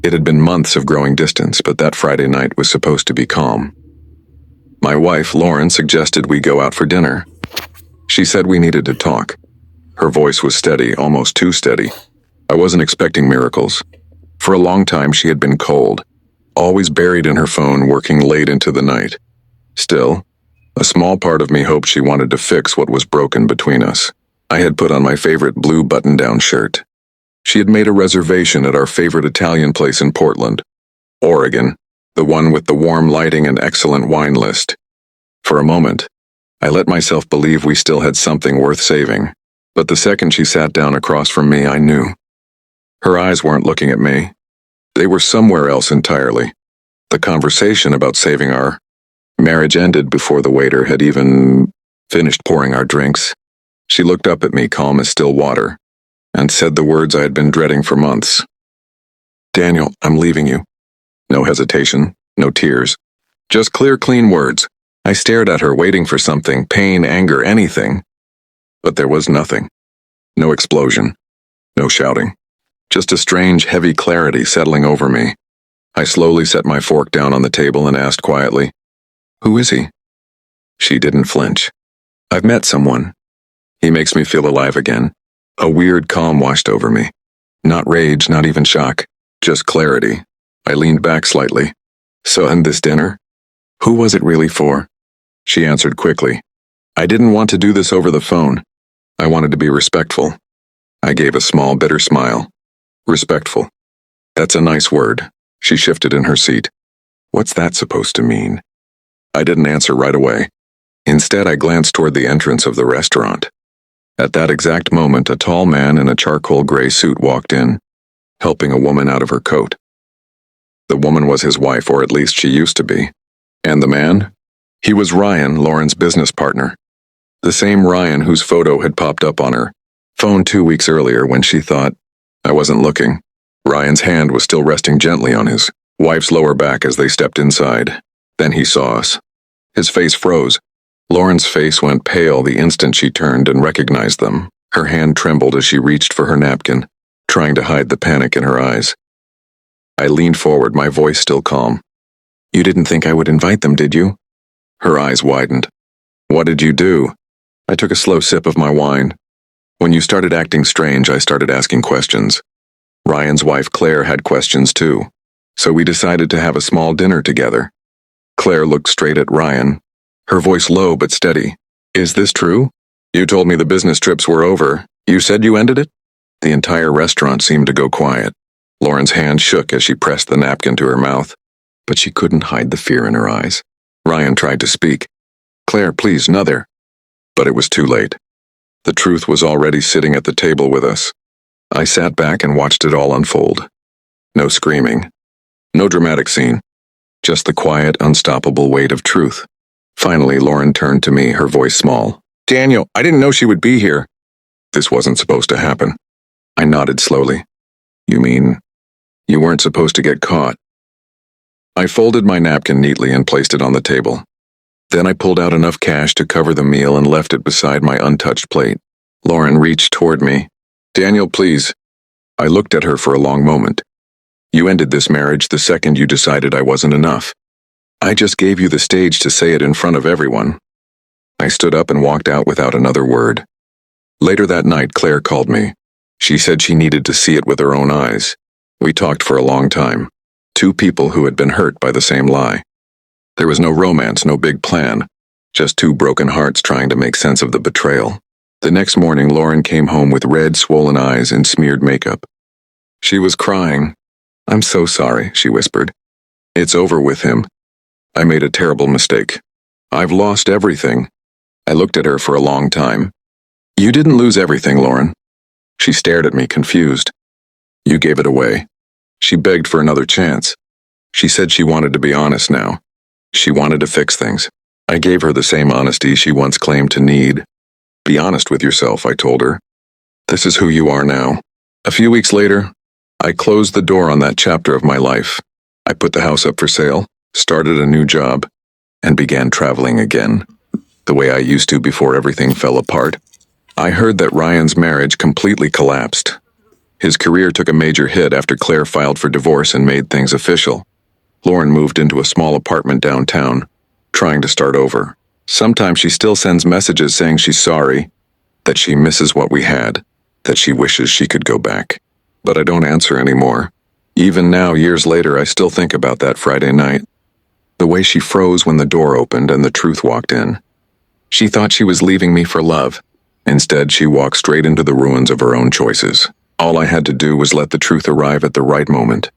It had been months of growing distance, but that Friday night was supposed to be calm. My wife, Lauren, suggested we go out for dinner. She said we needed to talk. Her voice was steady, almost too steady. I wasn't expecting miracles. For a long time, she had been cold, always buried in her phone, working late into the night. Still, a small part of me hoped she wanted to fix what was broken between us. I had put on my favorite blue button-down shirt. She had made a reservation at our favorite Italian place in Portland, Oregon, the one with the warm lighting and excellent wine list. For a moment, I let myself believe we still had something worth saving, but the second she sat down across from me, I knew. Her eyes weren't looking at me. They were somewhere else entirely. The conversation about saving our marriage ended before the waiter had even finished pouring our drinks. She looked up at me, calm as still water, and said the words I had been dreading for months. "Daniel, I'm leaving you." No hesitation, no tears. Just clear, clean words. I stared at her, waiting for something, pain, anger, anything. But there was nothing. No explosion. No shouting. Just a strange, heavy clarity settling over me. I slowly set my fork down on the table and asked quietly, "Who is he?" She didn't flinch. "I've met someone. He makes me feel alive again." A weird calm washed over me. Not rage, not even shock. Just clarity. I leaned back slightly. "So, and this dinner? Who was it really for?" She answered quickly. "I didn't want to do this over the phone. I wanted to be respectful." I gave a small, bitter smile. Respectful. That's a nice word. She shifted in her seat. What's that supposed to mean? I didn't answer right away. Instead, I glanced toward the entrance of the restaurant. At that exact moment, a tall man in a charcoal gray suit walked in, helping a woman out of her coat. The woman was his wife, or at least she used to be. And the man? He was Ryan, Lauren's business partner. The same Ryan whose photo had popped up on her phone 2 weeks earlier when she thought I wasn't looking. Ryan's hand was still resting gently on his wife's lower back as they stepped inside. Then he saw us. His face froze. Lauren's face went pale the instant she turned and recognized them. Her hand trembled as she reached for her napkin, trying to hide the panic in her eyes. I leaned forward, my voice still calm. "You didn't think I would invite them, did you?" Her eyes widened. "What did you do?" I took a slow sip of my wine. "When you started acting strange, I started asking questions. Ryan's wife, Claire, had questions too. So we decided to have a small dinner together." Claire looked straight at Ryan, her voice low but steady. "Is this true? You told me the business trips were over. You said you ended it?" The entire restaurant seemed to go quiet. Lauren's hand shook as she pressed the napkin to her mouth, but she couldn't hide the fear in her eyes. Ryan tried to speak. "Claire, please, another." But it was too late. The truth was already sitting at the table with us. I sat back and watched it all unfold. No screaming. No dramatic scene. Just the quiet, unstoppable weight of truth. Finally, Lauren turned to me, her voice small. "Daniel, I didn't know she would be here." This wasn't supposed to happen. I nodded slowly. "You mean, you weren't supposed to get caught?" I folded my napkin neatly and placed it on the table. Then I pulled out enough cash to cover the meal and left it beside my untouched plate. Lauren reached toward me. "Daniel, please." I looked at her for a long moment. "You ended this marriage the second you decided I wasn't enough. I just gave you the stage to say it in front of everyone." I stood up and walked out without another word. Later that night, Claire called me. She said she needed to see it with her own eyes. We talked for a long time. Two people who had been hurt by the same lie. There was no romance, no big plan. Just two broken hearts trying to make sense of the betrayal. The next morning, Lauren came home with red, swollen eyes and smeared makeup. She was crying. "I'm so sorry," she whispered. "It's over with him. I made a terrible mistake. I've lost everything." I looked at her for a long time. "You didn't lose everything, Lauren." She stared at me, confused. "You gave it away." She begged for another chance. She said she wanted to be honest now. She wanted to fix things. I gave her the same honesty she once claimed to need. "Be honest with yourself," I told her. "This is who you are now." A few weeks later, I closed the door on that chapter of my life. I put the house up for sale, started a new job, and began traveling again, the way I used to before everything fell apart. I heard that Ryan's marriage completely collapsed. His career took a major hit after Claire filed for divorce and made things official. Lauren moved into a small apartment downtown, trying to start over. Sometimes she still sends messages saying she's sorry, that she misses what we had, that she wishes she could go back. But I don't answer anymore. Even now, years later, I still think about that Friday night. The way she froze when the door opened and the truth walked in. She thought she was leaving me for love. Instead, she walked straight into the ruins of her own choices. All I had to do was let the truth arrive at the right moment.